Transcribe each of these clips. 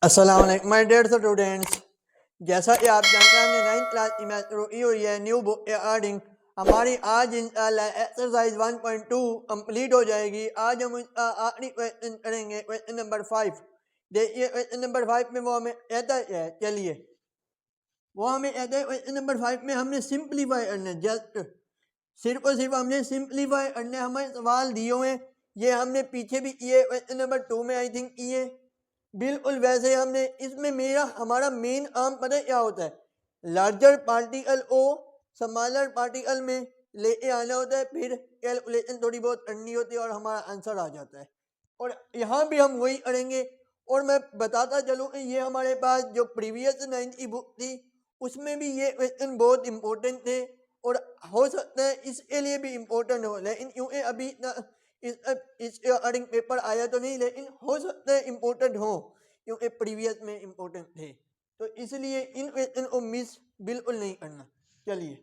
अस्सलाम वालेकुम my dear students. जैसा कि आप जानते हैं हमने 9th क्लास की मैथ शुरू हुई है न्यू बुक एडिंग। हमारी आज इंशाल्लाह एक्सरसाइज 1.2 कंप्लीट हो जाएगी। आज हम इसका आखिरी क्वेश्चन करेंगे, क्वेश्चन नंबर 5। देखिए क्वेश्चन नंबर 5 में वो हमें कहता है, चलिए वो हमें कहता है क्वेश्चन नंबर 5 में हमने सिंप्लीफाई करना है। जस्ट सिर्फ और सिर्फ हमने सिंप्लीफाई करने हमें सवाल दिए हुए हैं। ये हमने पीछे भी किए, क्वेश्चन नंबर 2 में आई थिंक किए। बिल्कुल वैसे हमने इसमें हमारा मेन आम पता क्या होता है, लार्जर पार्टिकल को स्मॉलर पार्टिकल में लेके आना होता है, फिर कैलकुलेशन थोड़ी बहुत करनी होती है और हमारा आंसर आ जाता है। और यहाँ भी हम वही करेंगे। और मैं बताता चलूँ कि ये हमारे पास जो प्रीवियस 9th की बुक थी उसमें भी ये क्वेश्चन बहुत इंपॉर्टेंट थे और हो सकता है इसके लिए भी इम्पोर्टेंट हो, लेकिन क्योंकि अभी इस अकॉर्डिंग पेपर आया तो नहीं, लेकिन हो सकता है इम्पोर्टेंट हो क्योंकि प्रीवियस में इम्पोर्टेंट थे, तो इसलिए इन क्वेश्चन को मिस बिल्कुल नहीं करना। चलिए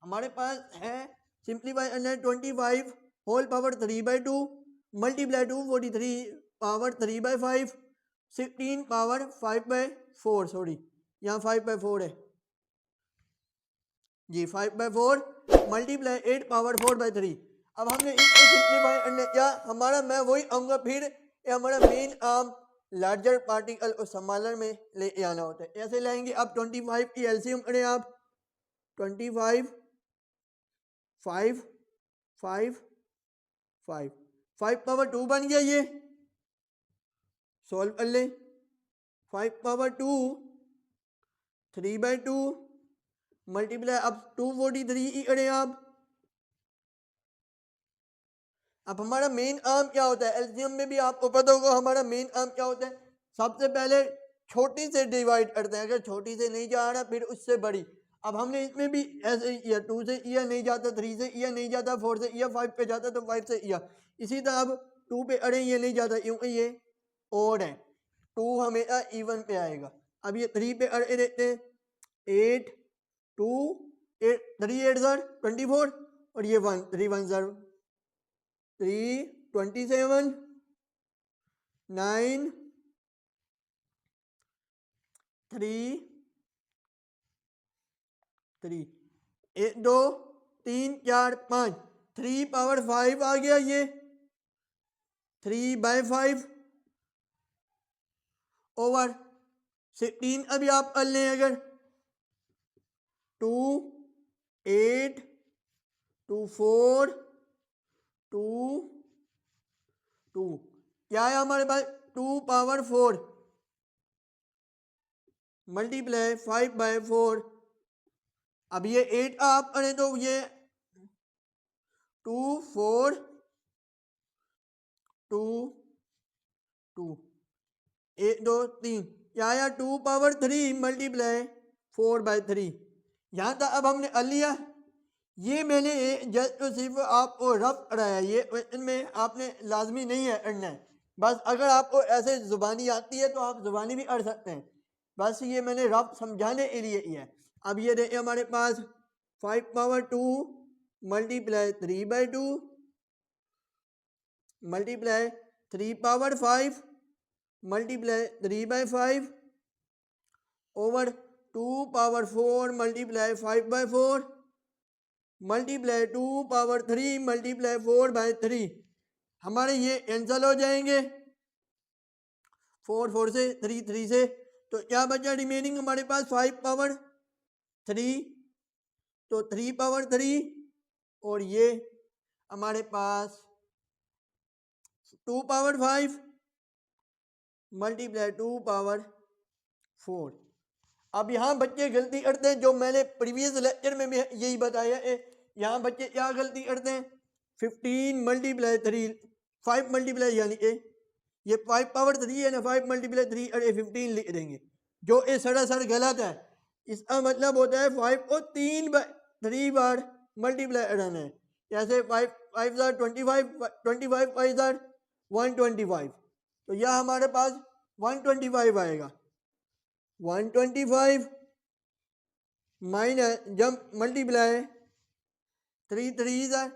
हमारे पास है सिंप्लीफाई करना है 25 whole power 3/2 multiply to 43 power 3/5 16 power 5/4, sorry यहाँ 5/4 है जी, 5/4 मल्टीप्लाई 8 पावर 4/3। अब हमने इसको सिंप्लीफाई करने क्या हमारा, मैं वही आऊँगा फिर, ये हमारा मेन आम लार्जर पार्टिकल और स्मॉलर में ले आना होता है। ऐसे लाएंगे आप 25 की एलसीएम करें आप 25 5 5 5 5/2 बन गया, ये सॉल्व कर ले। 5/2 3/2 मल्टीप्लाई अब 243 ही करें आप। अब हमारा मेन आर्म क्या होता है, एलसीएम में भी आपको पता होगा हमारा मेन आर्म क्या होता है, सबसे पहले छोटी से डिवाइड करते हैं, अगर छोटी से नहीं जा रहा फिर उससे बड़ी। अब हमने इसमें भी ऐसे किया, 2 से ईयर नहीं जाता, 3 से ईयर नहीं जाता, 4 से ईयर 5 पे जाता तो 5 से ईयर, इसी तरह अब 2 पे अरे ये नहीं जाता क्योंकि ये ओड है, 2 हमेशा इवन पे आएगा। अब ये 3 पे अरे देते हैं 8 2 8 3 8 24 और ये 1 3 1 3 27 9 3 3 1 2 3 4 5 3/5 आ गया, ये 3/5 ओवर 16। अभी आप कर लें अगर 2 8 2 4 2 2 क्या है हमारे पास 2/4 मल्टीप्लाई 5/4। अब ये 8 आप करें तो ये 2 4 2 2 1 2 3 क्या आया 2/3 मल्टीप्लाई 4/3। यहाँ तक अब हमने कर लिया। ये मैंने जस्ट सिर्फ आपको रफ कराया, ये क्वेश्चन में आपने लाजमी नहीं है करना है, बस अगर आपको ऐसे जुबानी आती है तो आप जुबानी भी कर सकते हैं, बस ये मैंने रफ समझाने के लिए किया है। अब ये देखिए हमारे पास 5/2 multiply 3/2 multiply 3/5 multiply 3/5 over 2/4 multiply 5/4 multiply 2/3 multiply 4/3। हमारे ये कैंसल हो जाएंगे 4 4 से 3 3 से, तो क्या बचा रिमेनिंग हमारे पास 5/3, तो 3/3 और ये हमारे पास 2/5 मल्टीप्लाई 2/4। अब यहाँ बच्चे गलती करते हैं, जो मैंने प्रीवियस लेक्चर में भी यही बताया है, यहाँ बच्चे क्या गलती करते हैं 15 मल्टीप्लाई 3 5 मल्टीप्लाई यानी ये 5/3 है ना, 5 मल्टीप्लाई 3 अरे 15 लिख देंगे, जो ये सरासर गलत है। इसका मतलब होता है 5 को 3 बार मल्टीप्लाई करना है, जैसे 5 5 25 25 5 125, तो यह हमारे पास 125 आएगा। 125 माइनस जब मल्टीप्लाई 3 3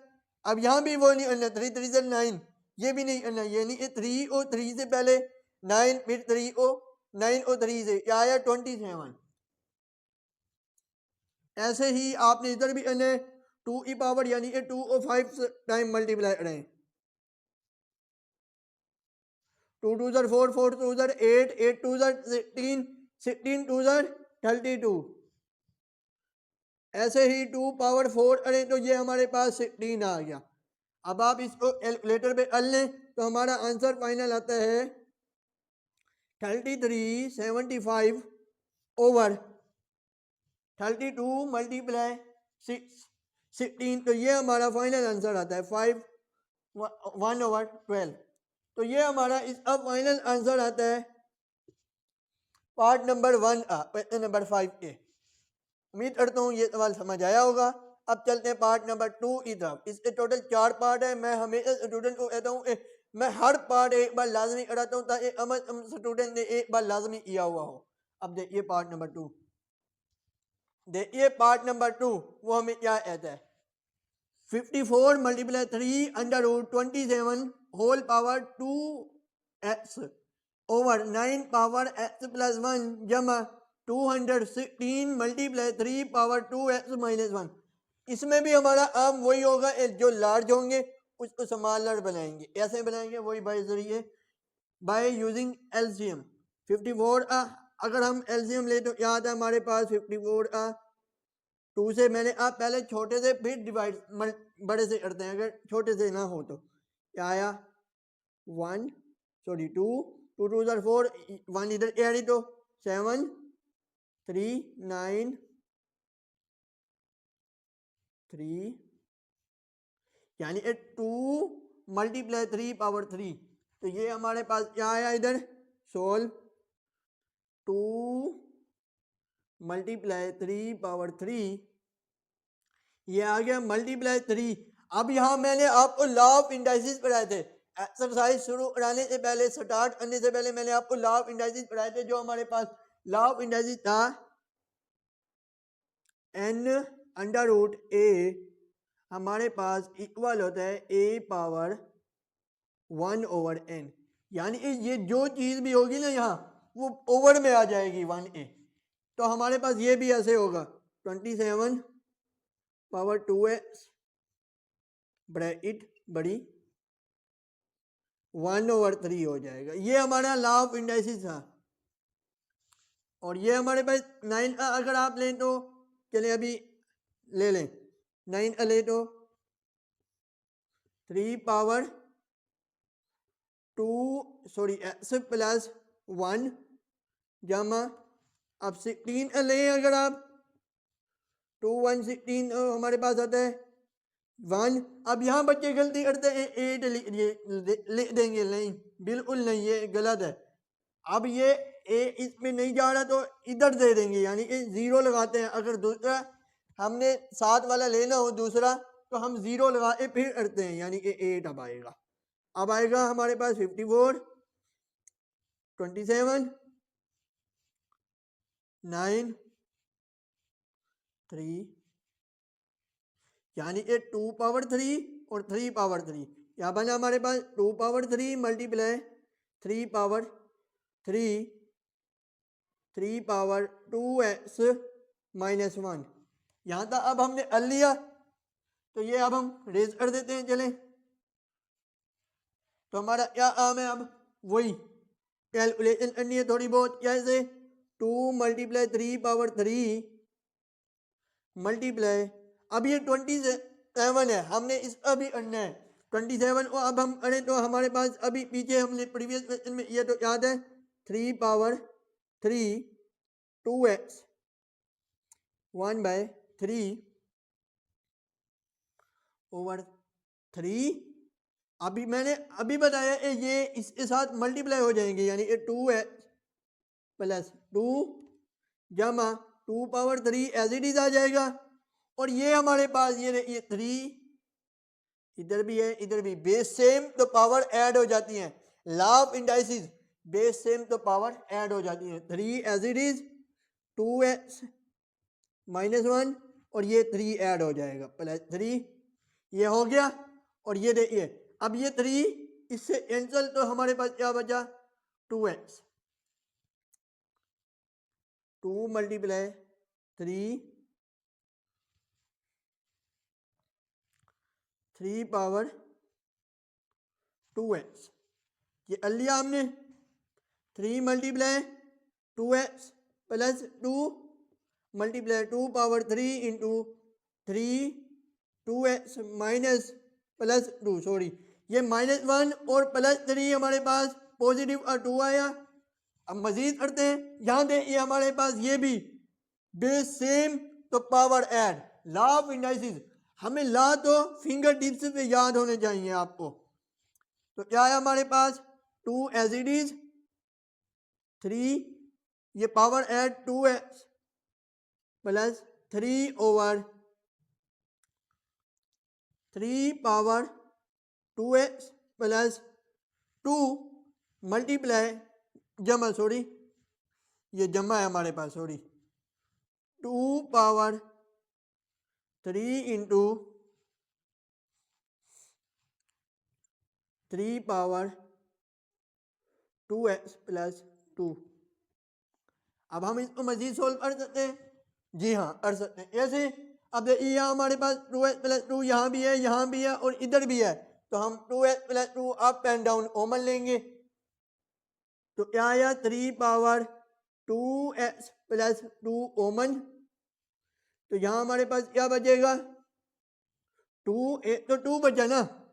अब यहाँ भी वो नहीं करना, 3 3 9, ये भी नहीं करना, ये नहीं 3 और 3 से पहले 9 फिर 3 को 9 और 3 से क्या आया 27। ऐसे ही आपने इधर भी इन्हें 2 की पावर यानी कि 2 और 5 टाइम मल्टीप्लाई करें। 2 2 ज़र 4 4 2 ज़र 8 8 2 ज़र 16 16 2 ज़र 32। ऐसे ही 2 पावर 4 करें तो ये हमारे पास 16 आ गया। अब आप इसको कैलकुलेटर पे कर लें तो हमारा आंसर फाइनल आता है 3375 ओवर 32 मल्टीप्लाई 16। तो ये हमारा फाइनल आंसर आता है 1/12। तो ये हमारा इसका फाइनल आंसर आता है पार्ट नंबर 1 क्वेश्चन नंबर 5 के। उम्मीद करता हूँ ये सवाल समझ आया होगा। अब चलते हैं पार्ट नंबर 2 की तरफ। इसके टोटल 4 पार्ट है। मैं हमेशा स्टूडेंट को कहता हूँ मैं हर पार्ट एक बार लाजमी कराता हूँ ताकि स्टूडेंट ने एक बार लाजमी किया हुआ हो। अब देखिए पार्ट नंबर 2, देखिए पार्ट नंबर 2 वो हमें क्या कहता है 54 multiply 3 under root 27 whole power 2x over 9 power x plus 1 जमा 216 मल्टीप्लाई 3 पावर 2x माइनस 1। इसमें भी हमारा आम वही होगा, जो लार्ज होंगे उसको स्मॉलर बनाएंगे। कैसे बनाएंगे वही बाय जरिए बाय यूजिंग एलसीएम। 54 अगर हम एलसीएम ले तो याद है हमारे पास 54 2 से मैंने आप पहले छोटे से फिर डिवाइड बड़े से करते हैं। अगर छोटे से ना हो तो क्या आया 1 सॉरी 2 2 2 ज़र 4 1 इधर एड तो 7 3 9 3 यानी 2 मल्टीप्लाई 3 पावर 3। तो ये हमारे पास क्या आया इधर सोल्व 2 मल्टीप्लाई 3 पावर 3 ये आ गया मल्टीप्लाई 3। अब यहाँ मैंने आपको लॉ ऑफ इंडाइसिस पढ़ाए थे। एक्सरसाइज शुरू कराने से पहले स्टार्ट करने से पहले मैंने आपको लॉ ऑफ इंडाइसिस पढ़ाए थे। जो हमारे पास लॉ ऑफ इंडाइसिस था n अंडर रूट a हमारे पास इक्वल होता है a पावर 1 ओवर n। यानी ये जो चीज भी होगी ना यहाँ वो ओवर में आ जाएगी 1a। तो हमारे पास ये भी ऐसे होगा 27 पावर 2x ब्रैकेट बड़ी 1 ओवर 3 हो जाएगा। ये हमारा लॉ ऑफ इंडाइसिस था। और ये हमारे पास 9 अगर आप लें तो चले अभी ले लें 9 ले तो 3 पावर 2 सॉरी x प्लस 1 जमा अब 16 ले अगर आप 2 1 16 हमारे पास आता है 1। अब यहाँ बच्चे गलती करते हैं 8 लिख देंगे, नहीं बिल्कुल नहीं, ये गलत है। अब ये ए इसमें नहीं जा रहा तो इधर दे देंगे यानी कि 0 लगाते हैं। अगर दूसरा हमने 7 वाला लेना हो दूसरा तो हम 0 लगा के फिर करते हैं यानी कि 8 अब आएगा। अब आएगा हमारे पास 54 27 9 3 यानी कि 2 पावर 3 और 3 पावर 3। यहाँ बना हमारे पास 2 power 3 multiply 3 power 3 3 power 2x minus 1। यहाँ तक अब हमने कर लिया तो ये अब हम रेज कर देते हैं। चलें तो हमारा क्या काम है अब वही कैलकुलेशन करनी है थोड़ी बहुत। कैसे 2 मल्टीप्लाई 3 पावर 3 मल्टीप्लाई अब ये 27 है हमने इसका भी करना है 27 को अब हम करें तो हमारे पास अभी पीछे हमने प्रीवियस क्वेश्चन में ये तो याद है 3 पावर 3 2x 1/3 ओवर 3। अभी मैंने अभी बताया ये इसके साथ मल्टीप्लाई हो जाएंगे यानी कि 2x प्लस 2 जमा 2 पावर 3 एज इट इज आ जाएगा। और ये हमारे पास ये 3 इधर भी है इधर भी, बेस सेम तो पावर ऐड हो जाती हैं। Law of indices base same तो पावर ऐड हो जाती है। 3 as it is 2x minus 1 और ये 3 ऐड हो जाएगा प्लस 3 ये हो गया। और ये देखिए अब ये 3 इससे कैंसिल तो हमारे पास क्या बचा 2x 2 मल्टीप्लाई 3 पावर 2x, ये कर लिया हमने। 3 multiply 2x plus 2 multiply 2 power 3 into 3 2x minus plus 2, sorry ये -1 और +3 हमारे पास पॉजिटिव और 2 आया। अब मजीद करते हैं, यहाँ देखिए हमारे पास ये भी बेस सेम तो power add, law of indices. हमें लॉ तो फिंगर टिप्स पे याद होने चाहिए आपको। तो क्या है हमारे पास 2 एज इट इज 3, ये power add 2x plus 3 over 3 power 2x plus 2 multiply जमा, सॉरी ये जमा है हमारे पास, sorry 2 power 3 into 3 power 2x plus 2। अब हम इसको मजीद सोल्व कर सकते हैं, जी हाँ कर सकते हैं ऐसे। अब देखिए यहाँ हमारे पास 2x प्लस 2 यहाँ भी है, यहाँ भी है और इधर भी है, तो हम 2x plus 2 up and down common लेंगे। तो क्या आया 3 पावर 2x प्लस 2 कॉमन, तो यहाँ हमारे पास क्या बचेगा 2, एक तो 2 बचा ना,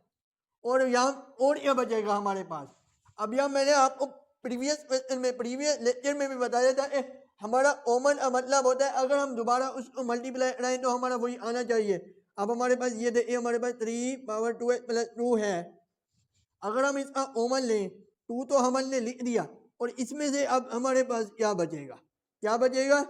और यहाँ और क्या बचेगा हमारे पास। अब यहाँ मैंने आपको प्रीवियस क्वेश्चन में, प्रीवियस लेक्चर में भी बताया था, हमारा कॉमन का मतलब होता है अगर हम दोबारा उसको मल्टीप्लाई कराएं तो हमारा वही आना चाहिए। अब हमारे पास ये देखिए हमारे पास 3 पावर 2x प्लस 2 है, अगर हम इसका कॉमन लें 2 तो हमने लिख दिया, और इसमें से अब हमारे पास क्या बचेगा, क्या बचेगा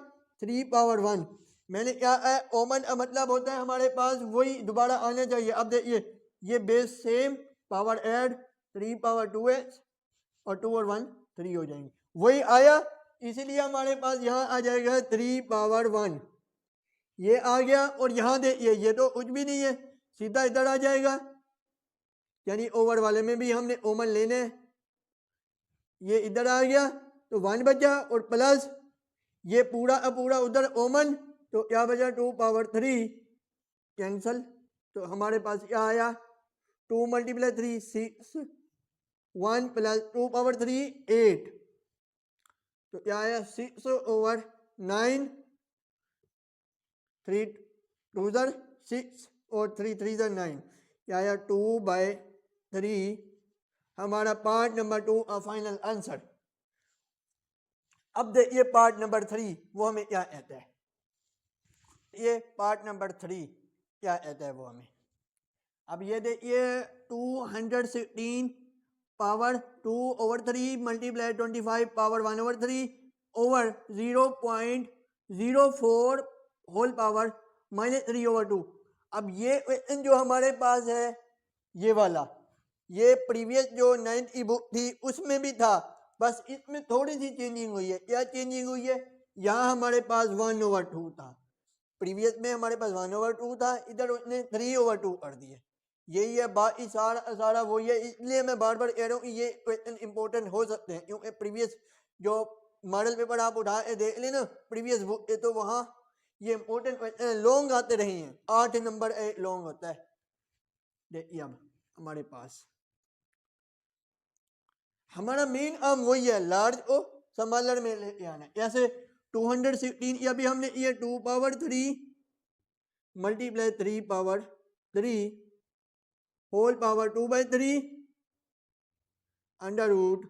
3 पावर 1। मैंने क्या है कॉमन का मतलब होता है हमारे पास वही दोबारा आना चाहिए। अब देखिए ये base same power add 3 power 2x और 2 और 1 3 हो जाएंगे, वही आया, इसीलिए हमारे पास यहाँ आ जाएगा 3 पावर 1, ये आ गया। और यहाँ देखिए ये तो कुछ भी नहीं है, सीधा इधर आ जाएगा, यानी ओवर वाले में भी हमने कॉमन लेने हैं, ये इधर आ गया तो 1 बचा, और प्लस ये पूरा पूरा उधर कॉमन, तो क्या बचा 2 पावर 3 कैंसल। तो हमारे पास क्या आया 2 मल्टीप्लाई 3 6, 1 प्लस 2 पावर 3 8, तो क्या आया 6 ओवर 9, 3 2 6 और 3 3 9, क्या आया 2/3, हमारा पार्ट नंबर 2 का फाइनल आंसर। अब देखिए पार्ट नंबर 3 वो हमें क्या कहता है, ये पार्ट नंबर 3 क्या कहता है वो हमें। अब ये देखिए 216 power 2 over 3 multiply 25 power 1 over 3 over 0.04 whole power -3 over 2। अब ये क्वेश्चन जो हमारे पास है ये वाला, ये प्रीवियस जो 9th की बुक थी उसमें भी था, बस इसमें थोड़ी सी चेंजिंग हुई है। क्या चेंजिंग हुई है, यहाँ हमारे पास 1 ओवर 2 था, प्रीवियस में हमारे पास 1 ओवर 2 था, इधर उसने 3 ओवर 2 कर दिए, यही है बाकी सारा वही है। इसलिए मैं बार बार कह रहा हूँ कि ये क्वेश्चन इंपॉर्टेंट हो सकते हैं, क्योंकि प्रीवियस जो मॉडल पेपर आप उठा के देख लेना प्रीवियस बुक के, तो वहाँ ये इंपॉर्टेंट क्वेश्चन लॉन्ग आते रहे हैं, 8 नंबर लॉन्ग होता है। देखिए अब हमारे पास हमारा मेन आर्म वही है, लार्ज को स्मॉलर में लेके आना है। कैसे 216, अभी हमने ये 2 power 3 multiply 3 power 3 whole power 2/3 under root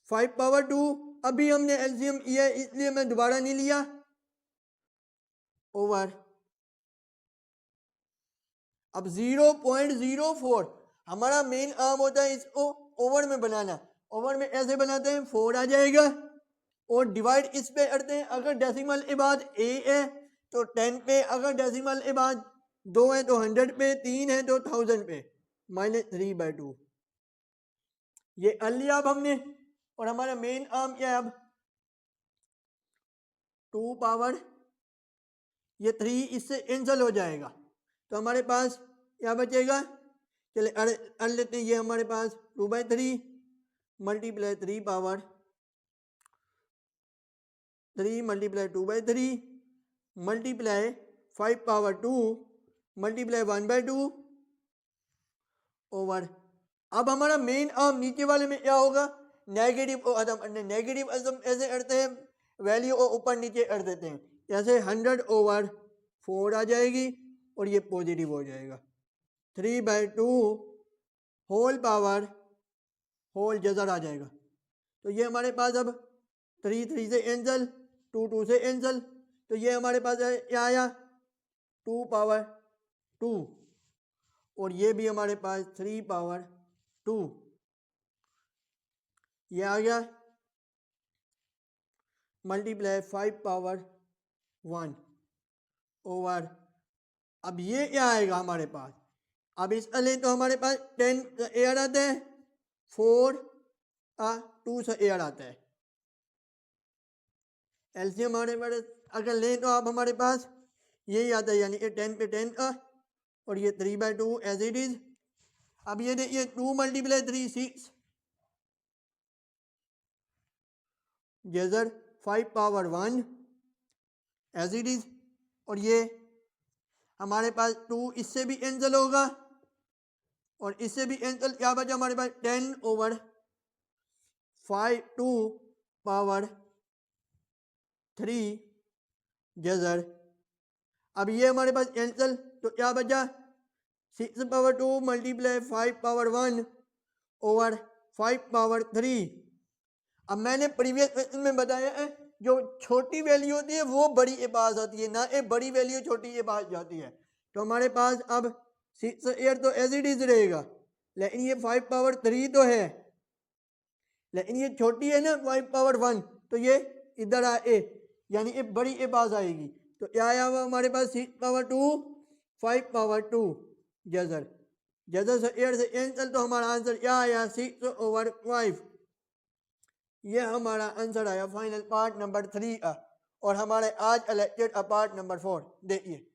5 power 2। अभी हमने एलसीएम किया है इसलिए मैं दोबारा नहीं लिया, ओवर। अब 0.04 हमारा मेन आर्म होता है, इसको ओवर में बनाना। ओवर में ऐसे बनाते हैं 4 आ जाएगा, और डिवाइड इस पे करते हैं, अगर डेसिमल के बाद ए है तो 10 पे, अगर डेसिमल के बाद 2 है तो 100 पे, 3 है तो 1000 पे, -3/2 ये कर लिया अब हमने। और हमारा मेन आर्म क्या है अब 2 पावर, ये 3 इससे कैंसिल हो जाएगा, तो हमारे पास क्या बचेगा, चले कर लेते हैं, ये हमारे पास 2/3 multiply 3 power 3 multiply 2/3 multiply 5 power 2 multiply 1/2 over. अब हमारा मेन आर्म नीचे वाले में क्या होगा, नेगेटिव को अदम करने, नेगेटिव अदम ऐसे करते हैं, वैल्यू को ऊपर नीचे कर देते हैं, जैसे 100/4 आ जाएगी और ये पॉजिटिव हो जाएगा। 3/2 होल पावर होल जजर आ जाएगा। तो ये हमारे पास अब 3 3 से कैंसल, 2 2 से कैंसल, तो ये हमारे पास क्या आया 2 पावर 2 और ये भी हमारे पास 3 पावर 2, ये आ गया मल्टीप्लाई 5 पावर 1 ओवर। अब ये क्या आएगा हमारे पास, अब इसका लें तो हमारे पास 10 एयर आता है, 4 2 से एयर आता है, एलसीएम हमारे पास अगर लें तो आप हमारे पास यही आता है, यानी कि 10 पे 10 का और ये 3/2 एज इट इज। अब ये देखिए 2 मल्टीप्लाई 3 6 जजर 5 पावर 1 एज इट इज, और ये हमारे पास 2 इससे भी कैंसिल होगा और इससे भी कैंसिल, क्या बचा हमारे पास 10/5 2 पावर 3 जजर। अब ये हमारे पास कैंसिल, तो क्या बचा 6 power 2 multiply 5 power 1 over 5 power 3। अब मैंने प्रीवियस क्वेश्चन में बताया है जो छोटी वैल्यू होती है वो बड़ी के पास आती है, ना एक बड़ी वैल्यू छोटी के पास जाती है। तो हमारे पास अब 6 एयर तो एज इट इज रहेगा, लेकिन ये 5 पावर 3 तो है, लेकिन ये छोटी है ना 5 पावर 1, तो ये इधर आए यानी ये बड़ी के पास आएगी। तो क्या आया हुआ हमारे पास 6 पावर 2 5 पावर 2 जजर, जजर से एयर से कैंसिल, तो हमारा आंसर क्या आया 6/5। ये हमारा आंसर आया फाइनल पार्ट नंबर 3 का, और हमारे आज का लेक्चर पार्ट नंबर 4 देखिए।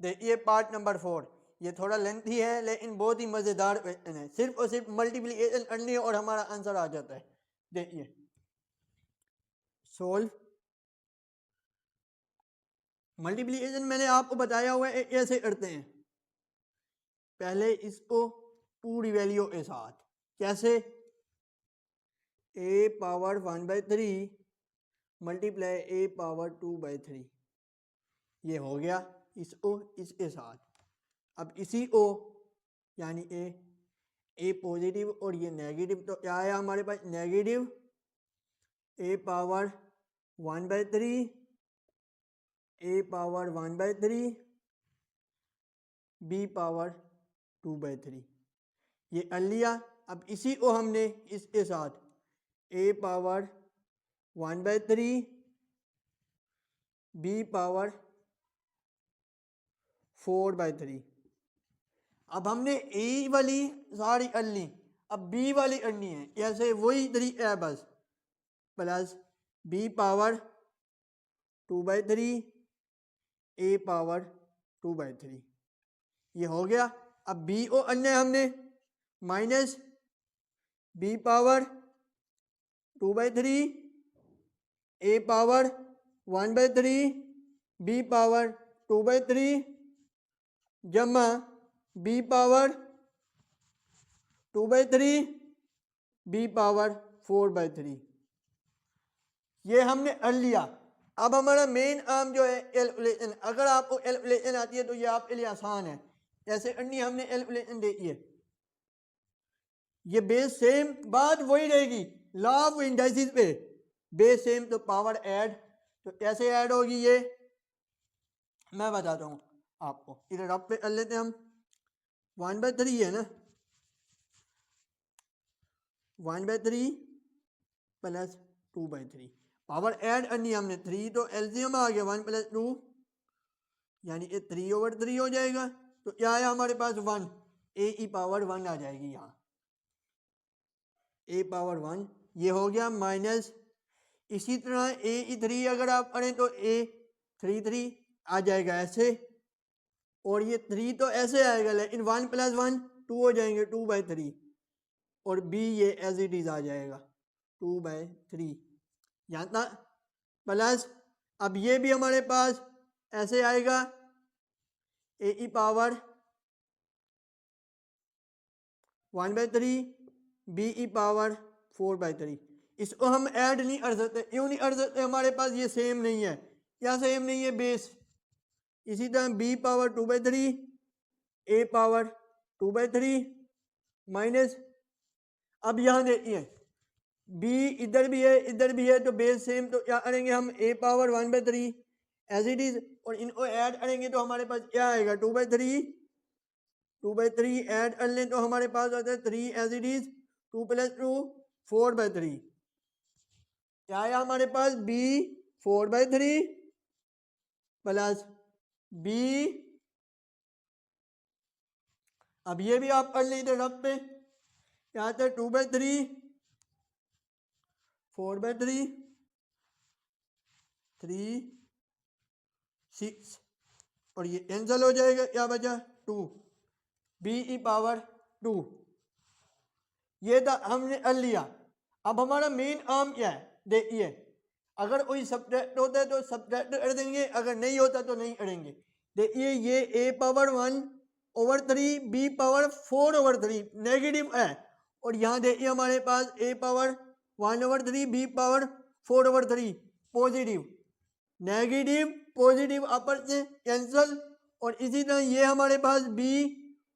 देखिए पार्ट नंबर 4, ये थोड़ा लेंथी है लेकिन बहुत ही मज़ेदार क्वेश्चन है, सिर्फ और सिर्फ मल्टीप्लिकेशन करनी है और हमारा आंसर आ जाता है। देखिए सोल्व मल्टीप्लिकेशन मैंने आपको बताया हुआ है कैसे करते हैं। पहले इसको पूरी वैल्यू के साथ, कैसे a power 1/3 multiply a power 2/3, ये हो गया इसको इसके साथ। अब इसी को यानी ए पॉजिटिव और ये नेगेटिव, तो क्या आया हमारे पास negative a power 1/3 a power 1/3 b power 2/3, ये कर लिया। अब इसी को हमने इसके साथ a पावर 1/3 b पावर 4/3। अब हमने ए वाली सारी कर ली, अब बी वाली करनी है, ऐसे वही तरीका है बस, प्लस बी पावर 2/3 ए पावर 2/3, ये हो गया। अब बी को करना है हमने माइनस बी पावर 2/3 ए पावर 1/3 b पावर 2/3 जमा b पावर 2/3 b पावर 4/3। ये हमने कर लिया। अब हमारा मेन आर्म जो है कैलकुलेशन, अगर आपको कैलकुलेशन आती है तो ये आपके लिए आसान है। ऐसे करनी हमने कैलकुलेशन देखी है, ये बेस सेम बात वही रहेगी, लॉ ऑफ इंडाइसिस पे बेस सेम तो पावर ऐड, तो कैसे ऐड होगी ये मैं बताता हूँ आपको। इधर रफ पे कर लेते हैं हम। 1/3 है ना, 1/3 प्लस 2/3 पावर ऐड करनी हमने 3 तो एलसीएम आ गया 1 + 2 यानी ये 3/3 हो जाएगा। तो क्या आया हमारे पास 1, ए पावर 1 आ जाएगी यहाँ, ए पावर 1 ये हो गया माइनस। इसी तरह ए3 अगर आप करें तो A33 आ जाएगा ऐसे, और ये 3 तो ऐसे आएगा, लेकिन 1 + 1 2 हो जाएंगे 2/3, और B ये एज इट इज आ जाएगा 2/3 यहाँ तक प्लस। अब ये भी हमारे पास ऐसे आएगा ए पावर 1/3 B पावर 4/3। इसको हम ऐड नहीं कर सकते, क्यों नहीं कर सकते, हमारे पास ये सेम नहीं है। क्या सेम नहीं है, बेस। इसी तरह B power 2/3 A power 2/3 minus. अब यहाँ देखिए B इधर भी है इधर भी है तो बेस सेम, तो क्या करेंगे हम A power 1/3 as it is, और इनको ऐड करेंगे तो हमारे पास क्या आएगा 2/3 ऐड कर लें तो हमारे पास आता है 3 एज इट इज, 2 + 2 4/3। क्या आया हमारे पास B 4/3 प्लस B, अब ये भी आप कर लेते रफ पे, क्या आता है 2/3 4/3 3 6, और ये कैंसिल हो जाएगा, क्या बचा 2 B पावर 2। ये था हमने कर लिया। अब हमारा मेन आर्म क्या है देखिए, अगर कोई सब्ट्रैक्ट होता है तो सब्ट्रैक्ट कर देंगे, अगर नहीं होता तो नहीं करेंगे। देखिए ये A power 1/3 B power 4/3 negative है, और यहाँ देखिए हमारे पास A power 1/3 B power 4/3 positive. Negative positive आपस में कैंसल, और इसी तरह ये हमारे पास B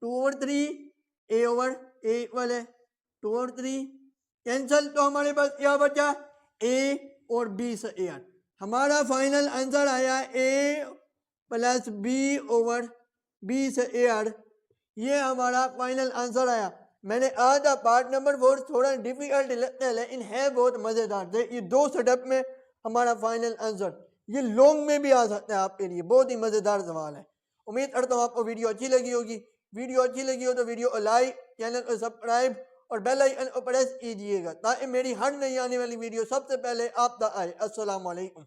2/3 A इक्वल है 2/3 कैंसल, तो हमारे पास क्या बचा A और B से एयर। हमारा फाइनल आंसर आया A + B/B से एयर, ये हमारा फाइनल आंसर आया। मैंने कहा था पार्ट नंबर 4 थोड़ा डिफिकल्ट लगता है, लेकिन है बहुत मज़ेदार। ये 2 स्टेप में हमारा फाइनल आंसर, ये लॉन्ग में भी आ सकता है आपके लिए, बहुत ही मज़ेदार सवाल है। उम्मीद करता हूँ आपको वीडियो अच्छी लगी होगी। वीडियो अच्छी लगी हो तो वीडियो को लाइक, चैनल को सब्सक्राइब और बेल आइकन को प्रेस कीजिएगा, ताकि मेरी हर नई आने वाली वीडियो सबसे पहले आप तक आए। अस्सलाम वालेकुम।